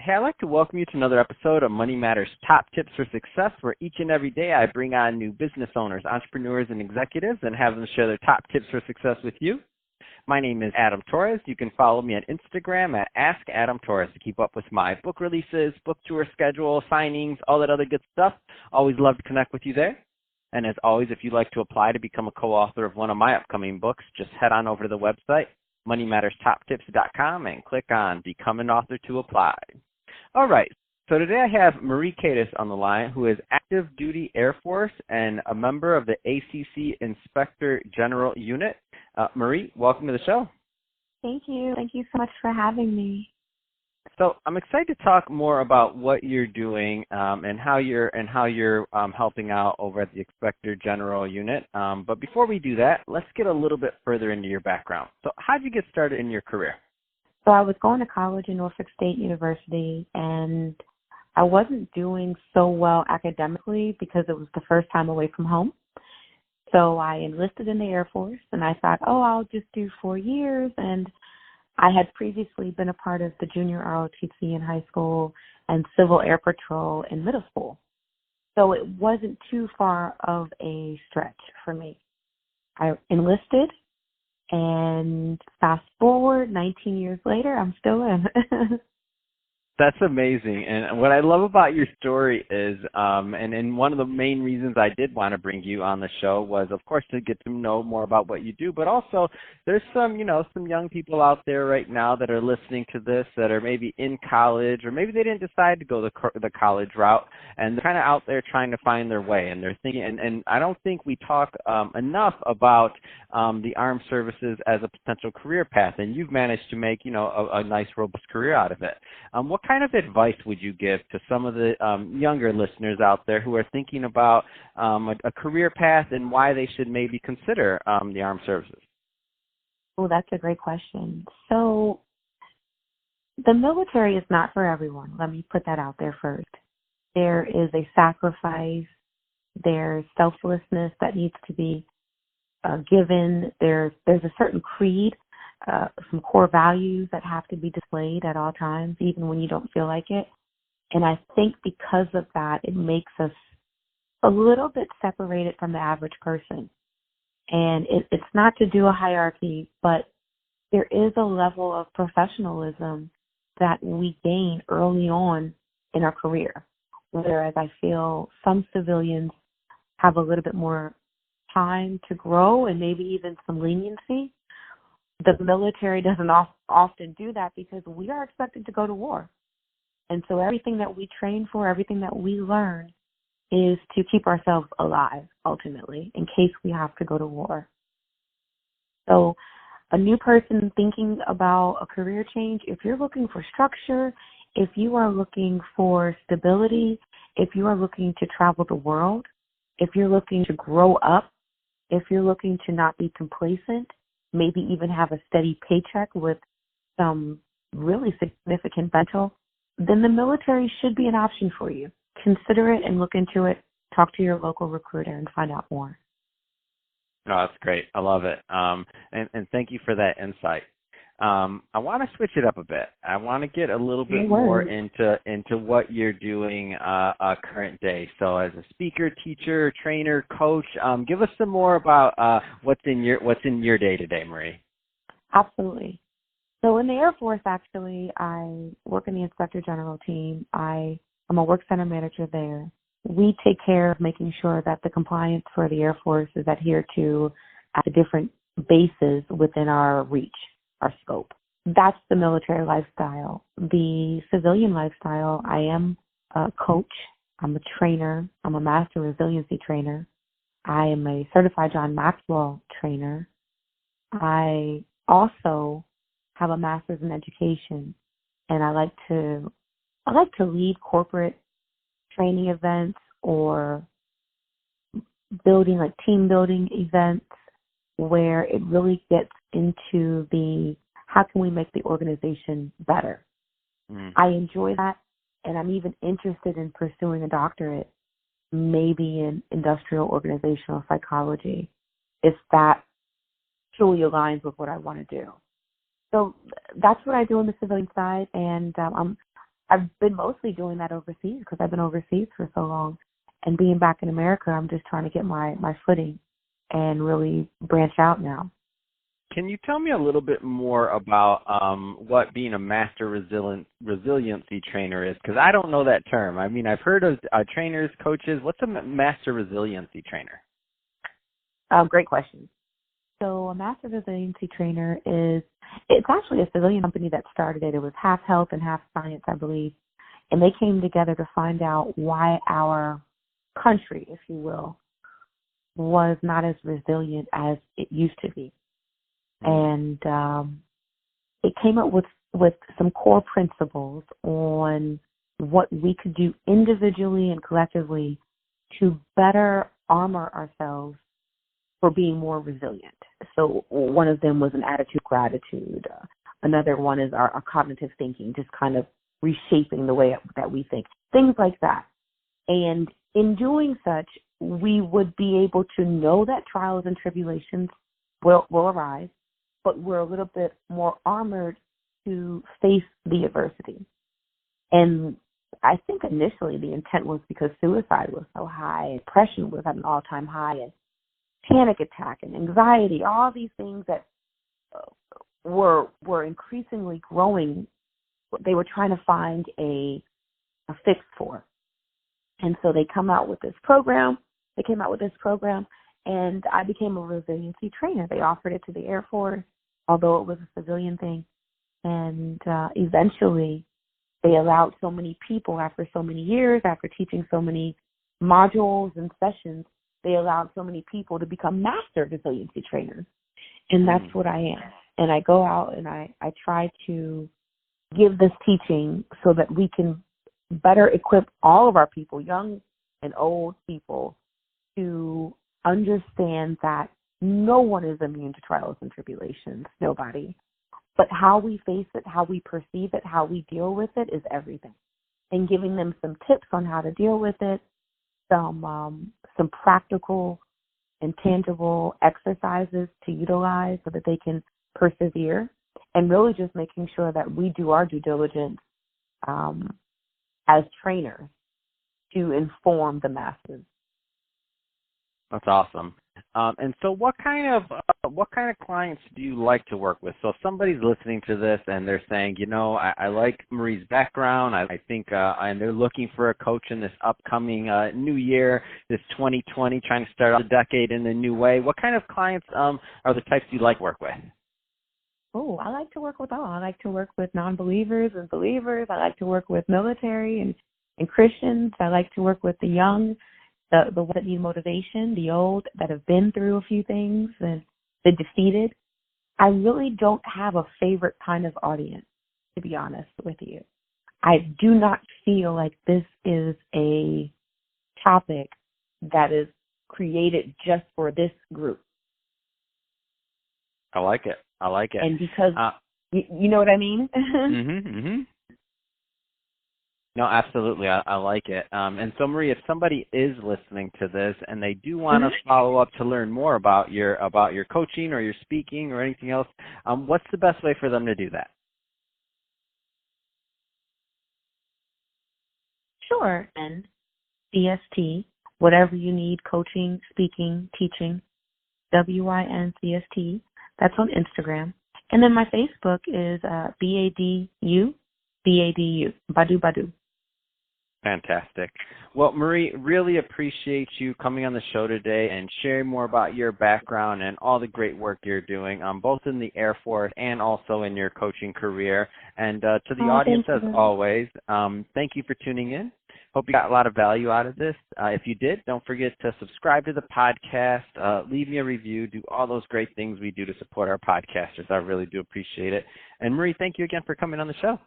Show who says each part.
Speaker 1: Hey, I'd like to welcome you to another episode of Money Matters Top Tips for Success, where each and every day I bring on new business owners, entrepreneurs, and executives and have them share their top tips for success with you. My name is Adam Torres. You can follow me on Instagram at AskAdamTorres to keep up with my book releases, book tour schedule, signings, all that other good stuff. Always love to connect with you there. And as always, if you'd like to apply to become a co-author of one of my upcoming books, just head on over to the website, moneymatterstoptips.com, and click on Become an Author to apply. All right, so today I have Marie Catus on the line, who is active duty Air Force and a member of the ACC Inspector General Unit. Marie, welcome to the show.
Speaker 2: Thank you. Thank you so much for having me.
Speaker 1: So I'm excited to talk more about what you're doing and how you're helping out over at the Inspector General Unit. But before we do that, let's get a little bit further into your background. So how did you get started in your career?
Speaker 2: So I was going to college in Norfolk State University, and I wasn't doing so well academically because it was the first time away from home. So I enlisted in the Air Force, and I thought, I'll just do 4 years. And I had previously been a part of the junior ROTC in high school and Civil Air Patrol in middle school. So it wasn't too far of a stretch for me. I enlisted, and fast forward 19 years later, I'm still in.
Speaker 1: That's amazing. And what I love about your story is, and one of the main reasons I did want to bring you on the show was, of course, to get to know more about what you do, but also there's some young people out there right now that are listening to this that are maybe in college, or maybe they didn't decide to go the college route, and they're kind of out there trying to find their way, and they're thinking, and I don't think we talk enough about the armed services as a potential career path, and you've managed to make, a nice, robust career out of it. What kind of advice would you give to some of the younger listeners out there who are thinking about a career path and why they should maybe consider the armed services?
Speaker 2: Oh, that's a great question. So the military is not for everyone. Let me put that out there first. There is a sacrifice. There's selflessness that needs to be given. There's a certain creed, some core values that have to be displayed at all times, even when you don't feel like it. And I think because of that, it makes us a little bit separated from the average person. And it's not to do a hierarchy, but there is a level of professionalism that we gain early on in our career, whereas I feel some civilians have a little bit more time to grow and maybe even some leniency. The military doesn't often do that because we are expected to go to war. And so everything that we train for, everything that we learn is to keep ourselves alive, ultimately, in case we have to go to war. So a new person thinking about a career change, if you're looking for structure, if you are looking for stability, if you are looking to travel the world, if you're looking to grow up, if you're looking to not be complacent, maybe even have a steady paycheck with some really significant potential, then the military should be an option for you. Consider it and look into it. Talk to your local recruiter and find out more.
Speaker 1: No, that's great. I love it. And thank you for that insight. I want to switch it up a bit. I want to get a little bit more into what you're doing current day. So as a speaker, teacher, trainer, coach, give us some more about what's in your day-to-day, Marie.
Speaker 2: Absolutely. So in the Air Force, actually, I work in the Inspector General team. I'm a Workcenter manager there. We take care of making sure that the compliance for the Air Force is adhered to at the different bases within our reach, our scope. That's the military lifestyle. The civilian lifestyle, I am a coach. I'm a trainer. I'm a master resiliency trainer. I am a certified John Maxwell trainer. I also have a master's in education, and I like to lead corporate training events or building, like team building events, where it really gets into the how can we make the organization better. I enjoy that, and I'm even interested in pursuing a doctorate, maybe in industrial organizational psychology, if that truly aligns with what I want to do. So that's what I do on the civilian side, and I've been mostly doing that overseas because I've been overseas for so long. And being back in America, I'm just trying to get my footing and really branch out now.
Speaker 1: Can you tell me a little bit more about what being a master resiliency trainer is? Because I don't know that term. I mean, I've heard of trainers, coaches. What's a master resiliency trainer?
Speaker 2: Great question. So a master resiliency trainer it's actually a civilian company that started it. It was half health and half science, I believe. And they came together to find out why our country, if you will, was not as resilient as it used to be. And it came up with some core principles on what we could do individually and collectively to better armor ourselves for being more resilient. So one of them was an attitude of gratitude. Another one is our cognitive thinking, just kind of reshaping the way that we think, things like that. And in doing such, we would be able to know that trials and tribulations will arise, but we're a little bit more armored to face the adversity. And I think initially the intent was because suicide was so high, depression was at an all-time high, and panic attack and anxiety, all these things that were increasingly growing, they were trying to find a fix for. And so they came out with this program, and I became a resiliency trainer. They offered it to the Air Force, although it was a civilian thing. And eventually they allowed so many people, after so many years, after teaching so many modules and sessions, they allowed so many people to become master resiliency trainers. And that's what I am. And I go out and I try to give this teaching so that we can better equip all of our people, young and old people, to understand that no one is immune to trials and tribulations, nobody. But how we face it, how we perceive it, how we deal with it is everything. And giving them some tips on how to deal with it, some practical and tangible exercises to utilize so that they can persevere, and really just making sure that we do our due diligence as trainers to inform the masses.
Speaker 1: That's awesome. And so what kind of clients do you like to work with? So if somebody's listening to this and they're saying, I like Marie's background, I think, and they're looking for a coach in this upcoming new year, this 2020, trying to start out the decade in a new way, what kind of clients are the types you like to work with?
Speaker 2: Oh, I like to work with all. I like to work with non-believers and believers. I like to work with military and Christians. I like to work with the young, the ones that need motivation, the old that have been through a few things, and the defeated. I really don't have a favorite kind of audience, to be honest with you. I do not feel like this is a topic that is created just for this group.
Speaker 1: I like it.
Speaker 2: And because, you know what I mean?
Speaker 1: No, absolutely. I like it. And so, Marie, if somebody is listening to this and they do want to follow up to learn more about your coaching or your speaking or anything else, what's the best way for them to do that?
Speaker 2: Sure. And CST, whatever you need, coaching, speaking, teaching, WINCST. That's on Instagram. And then my Facebook is BADU, Badu.
Speaker 1: Fantastic. Well, Marie, really appreciate you coming on the show today and sharing more about your background and all the great work you're doing, both in the Air Force and also in your coaching career. And to the audience, as always, thank you for tuning in. Hope you got a lot of value out of this. If you did, don't forget to subscribe to the podcast, leave me a review, do all those great things we do to support our podcasters. I really do appreciate it. And Marie, thank you again for coming on the show.